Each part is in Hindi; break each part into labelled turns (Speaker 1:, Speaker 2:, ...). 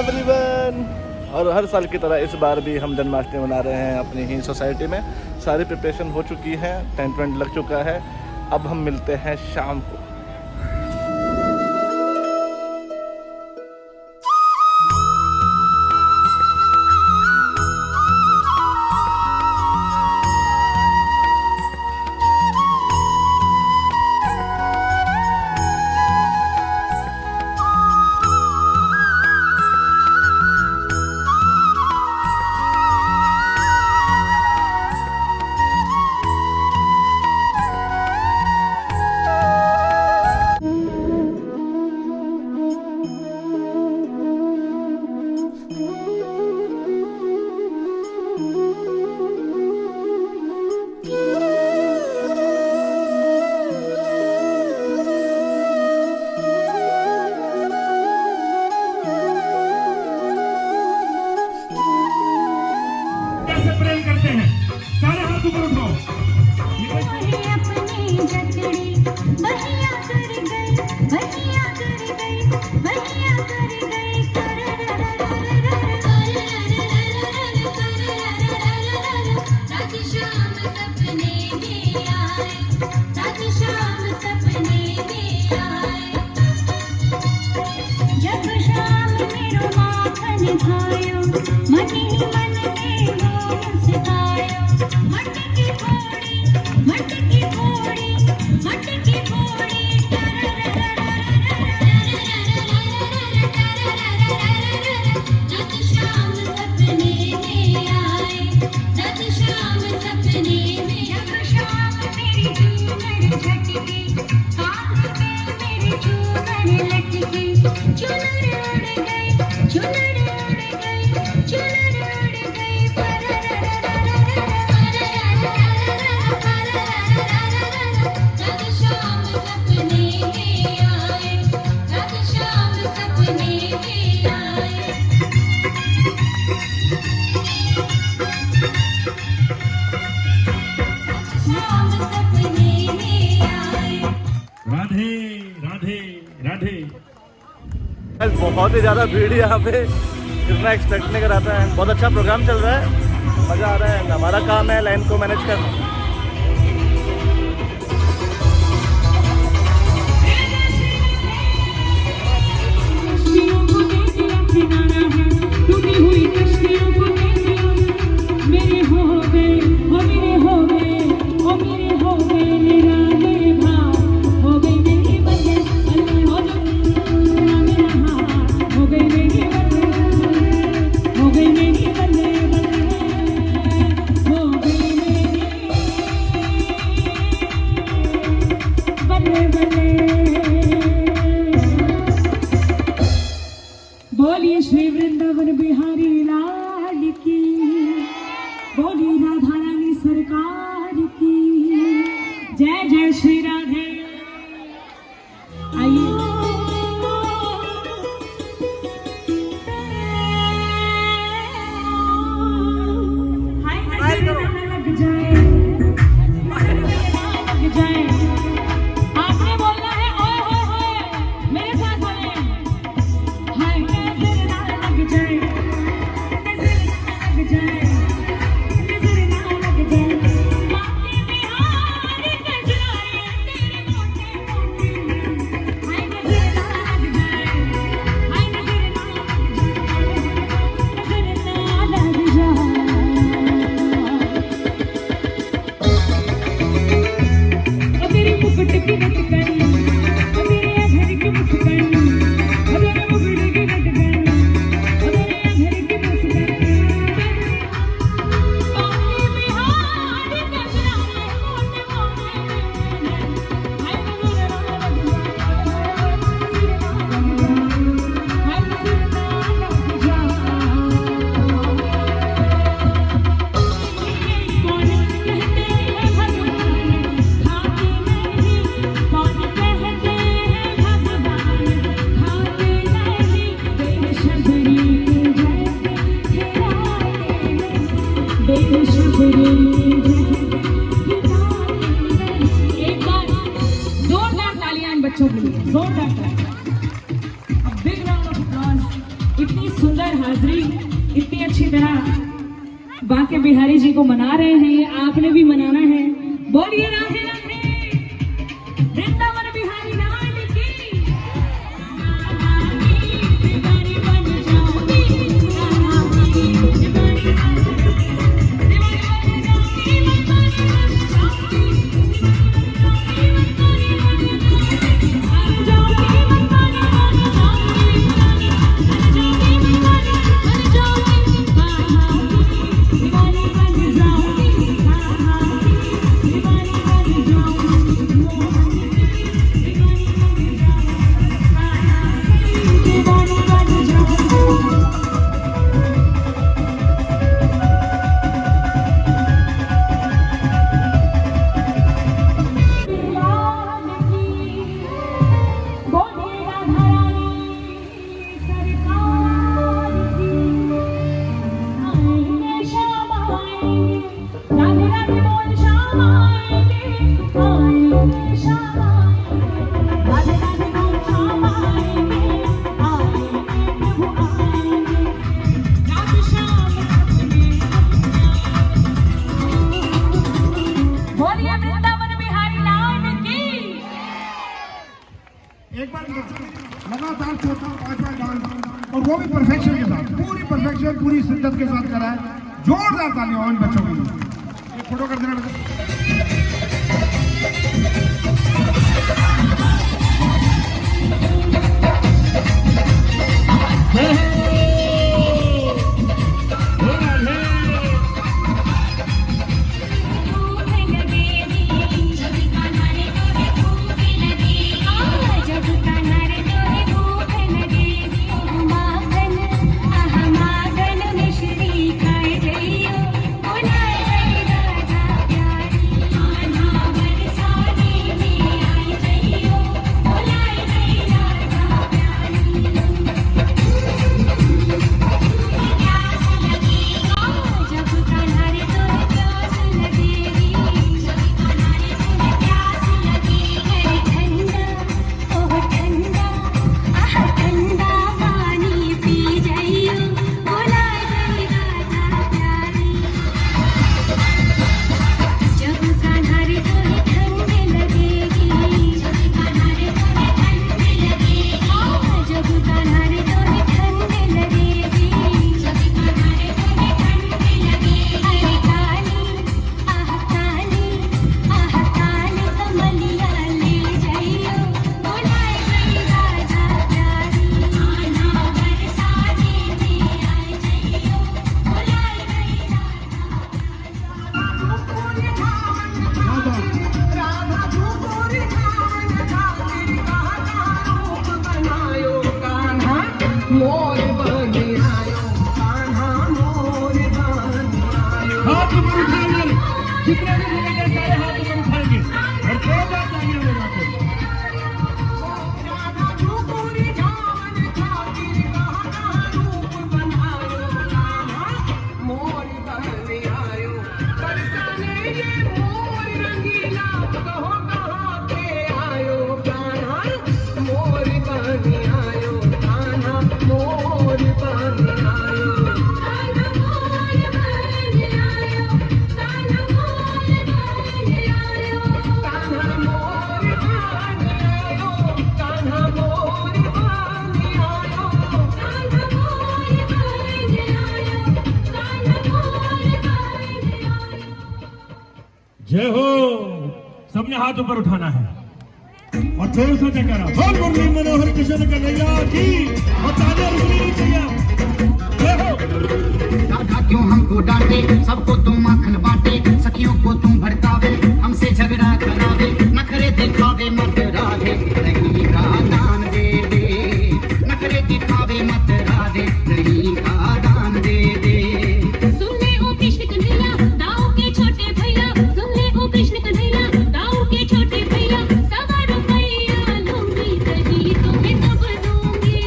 Speaker 1: एवरीवन। और हर साल की तरह इस बार भी हम जन्माष्टमी मना रहे हैं अपनी ही सोसाइटी में। सारी प्रिपरेशन हो चुकी है, टेंट वेंट लग चुका है। अब हम मिलते हैं शाम को। बहुत ही ज़्यादा भीड़ यहाँ पे, इतना एक्सपेक्ट नहीं कराता है। बहुत अच्छा प्रोग्राम चल रहा है, मज़ा आ रहा है। हमारा काम है लाइन को मैनेज करना।
Speaker 2: बोलिए श्री वृंदावन बिहारी लाल की, बोलिए राधा रानी सरकार की जय। जय श्री राधे। आइए हाय लग जाए, लग जाए। आपने बोलना है ओए होए होए, मेरे साथ बोले हाय नजर ना लग जाए, नजर ना लग जाए, नजर ना लग जाए। सुंदर हाजिरी इतनी अच्छी तरह बाके बिहारी जी को मना रहे हैं, ये आपने भी मनाना है। बोलिए राधे राधे, वृंदावन बिहारी लाल की। दीवानी बन जाऊंगी, दीवानी बन
Speaker 3: एक बार लगातार चौथा पांचवा डांस और वो भी परफेक्शन के साथ, पूरी परफेक्शन पूरी शिद्दत के साथ करा है। जोरदार तालियां इन बच्चों के लिए। एक फोटो कर देना। जितने भी मिलेंगे सारे हाथ ऊपर उठाएंगे और जोरदार तालियां बजाते हैं। जय हो। सबने हाथ ऊपर उठाना है और जोर से जयकारा बोल मुरली मनोहर कृष्ण कन्हैया की और तालियां रुकनी नहीं चाहिए। जय हो।
Speaker 4: दादा क्यों हमको डांटे, सबको तुम माखन बांटे, सखियों को तुम भड़कावे, हमसे झगड़ा करावे, नखरे दिखावे मत राधे, नहीं का दान दे दे, नखरे दिखावे मत राधे, नहीं का दान दे दे।
Speaker 2: सुन ले ओ कृष्ण कन्हैया, दाऊ के छोटे भैया, सुन ले ओ कृष्ण कन्हैया, दाऊ के छोटे भैया, सवा रुपया लूंगी दही तुम्हें तब दूंगी।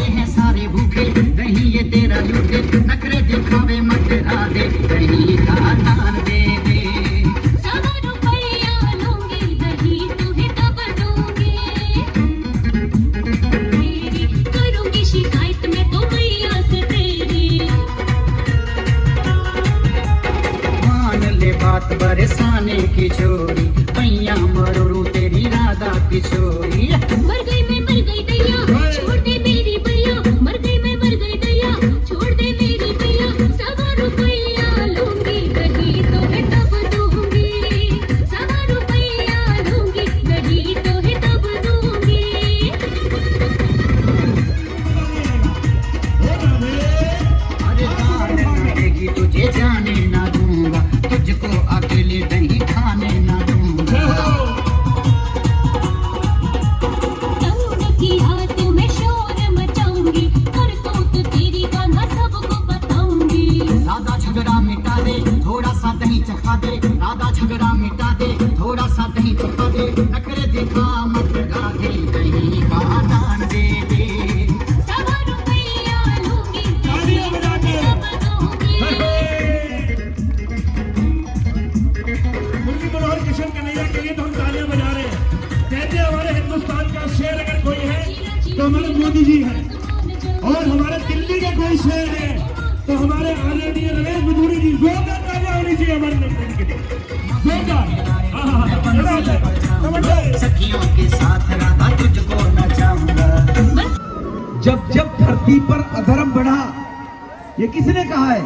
Speaker 4: हैं सारे भूखे, दही ये तेरा लूटे, नखरे दिखावे मत राधे, नहीं का दान दे दे।
Speaker 2: सवा रुपया लूंगी दही तुम्हें तब दूंगी। मेरी करूंगी शिकायत मैं तो मैया
Speaker 4: झगड़ा मिटा दे, थोड़ा सा दही चखा दे, राधा झगड़ा मिटा दे, थोड़ा सा दही चखा दे, नखरे दिखा मत राधे, दही का दान दे दे।
Speaker 2: सवा रुपया लूंगी
Speaker 3: तालियां बजा के। मुरली मनोहर किशन कन्हैया के लिए तो हम तालियां बजा रहे हैं। कहते हैं हमारे हिंदुस्तान का शेर अगर कोई है तो हमारे मोदी जी हैं, और हमारे दिल्ली का कोई शेर है तो हमारे आदरणीय रमेश बधूरी जी। जोरदार तालियां होनी चाहिए हमारे नेता के लिए, जोरदार।
Speaker 4: सखियों के साथ राधा तुझको नचाऊंगा।
Speaker 5: जब जब धरती पर अधर्म बढ़ा, ये किसने कहा है?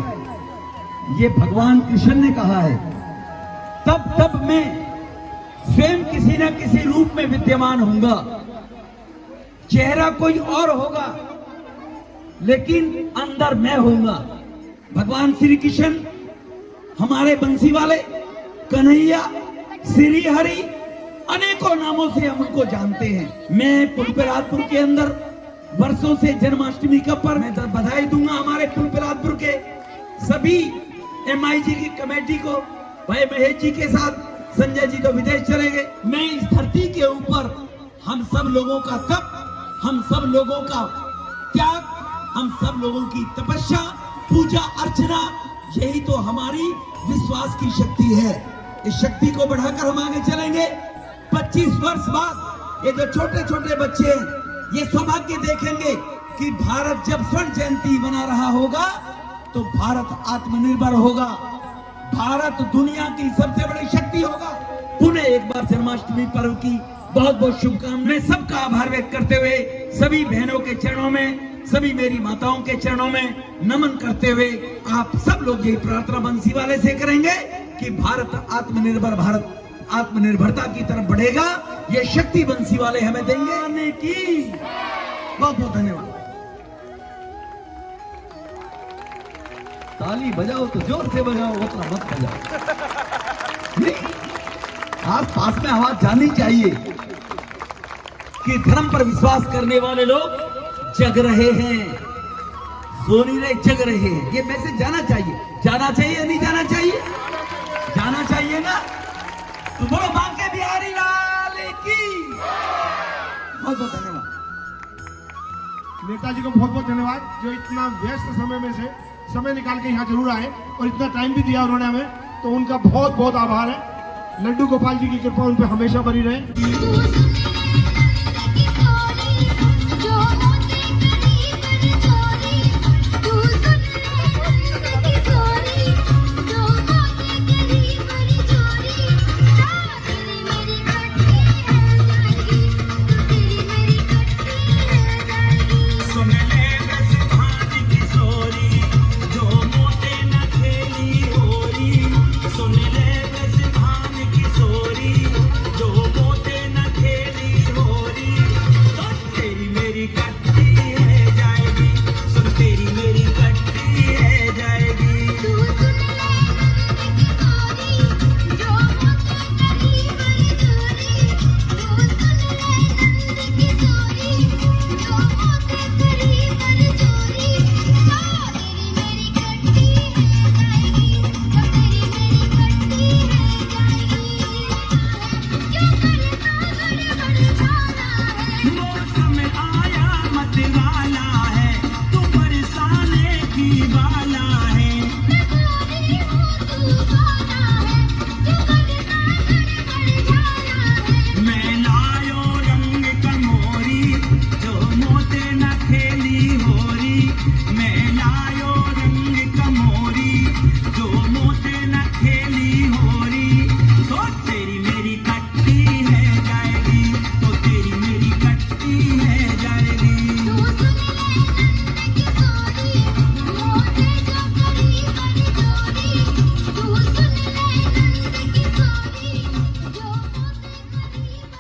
Speaker 5: ये भगवान कृष्ण ने कहा है। तब तब मैं स्वयं किसी न किसी रूप में विद्यमान होऊंगा। चेहरा कोई और होगा लेकिन अंदर मैं होऊंगा। भगवान श्री कृष्ण हमारे बंसी वाले, कन्हैया, श्री हरि, अनेकों नामों से हम उनको जानते हैं। मैं पुलपराजपुर के अंदर वर्षों से जन्माष्टमी का पर्व, मैं बधाई दूंगा हमारे पुलपराजपुर के सभी MIG की कमेटी को। भाई महेश जी के साथ संजय जी तो विदेश चले गए। मैं इस धरती के ऊपर हम सब लोगों का तप, हम सब लोगों का त्याग, हम सब लोगों की तपस्या, पूजा अर्चना, यही तो हमारी विश्वास की शक्ति है। इस शक्ति को बढ़ाकर हम आगे चलेंगे। 25 वर्ष बाद ये जो छोटे छोटे बच्चे हैं, ये सौभाग्य देखेंगे कि भारत जब स्वर्ण जयंती मना रहा होगा तो भारत आत्मनिर्भर होगा, भारत दुनिया की सबसे बड़ी शक्ति होगा। पुनः एक बार जन्माष्टमी पर्व की बहुत बहुत शुभकामनाएं। सबका आभार व्यक्त करते हुए सभी बहनों के चरणों में, सभी मेरी माताओं के चरणों में नमन करते हुए आप सब लोग यही प्रार्थना बंसी वाले से करेंगे कि भारत आत्मनिर्भर, भारत आत्मनिर्भरता की तरफ बढ़ेगा। ये शक्ति बंसी वाले हमें देंगे। आने की बहुत बहुत धन्यवाद। ताली बजाओ तो जोर से बजाओ, उतना मत बजाओ। नहीं, आस पास में आवाज जानी चाहिए कि धर्म पर विश्वास करने वाले लोग जग रहे हैं, सो नहीं रहे, जग रहे हैं। ये मैसेज जाना चाहिए। जाना चाहिए नहीं जाना चाहिए? जाना चाहिए ना। तो बोलो बांके बिहारी लाल की। बहुत बहुत धन्यवाद।
Speaker 6: नेताजी को बहुत बहुत धन्यवाद, जो इतना व्यस्त समय में से समय निकाल के यहाँ जरूर आए और इतना टाइम भी दिया उन्होंने हमें, तो उनका बहुत बहुत आभार है। लड्डू गोपाल जी की कृपा उन पर हमेशा बनी रहे।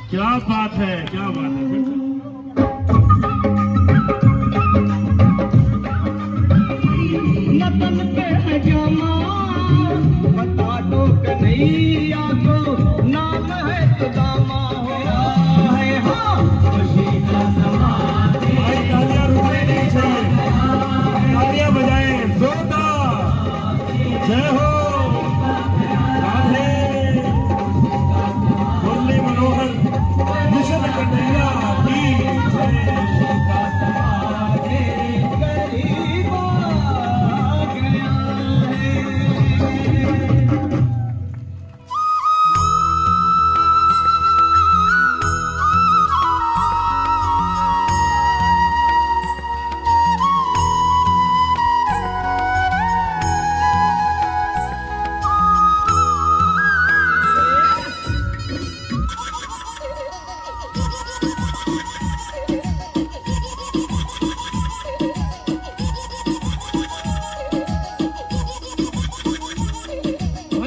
Speaker 3: क्या बात है, क्या बात है।
Speaker 5: नतन पे है जामा, बता दो कन्हैया को, नाम है सुदामा हो है। हाँ, खुशी का समान
Speaker 3: भाई तालियां रुकने नहीं चाहिए, तालियां बजाएं जोरदार।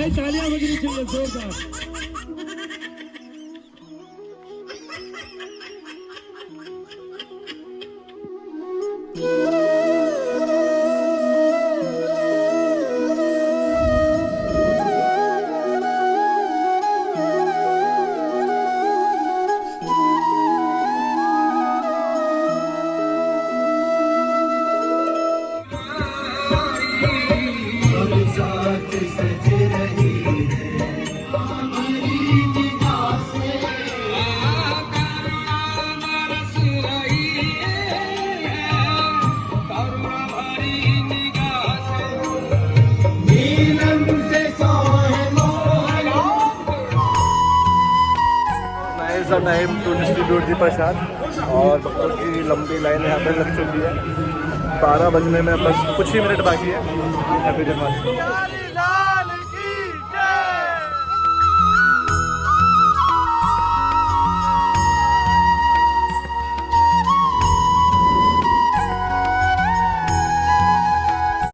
Speaker 3: भाई तालियां बजनी चाहिए जोरदार।
Speaker 1: नाइस टाइम टू डिस्ट्रीब्यूट दी प्रसाद और डॉक्टर की लंबी लाइन यहाँ पे लग चुकी है। 12 बजने में बस कुछ ही मिनट बाकी है। हैप्पी जन्माष्टमी।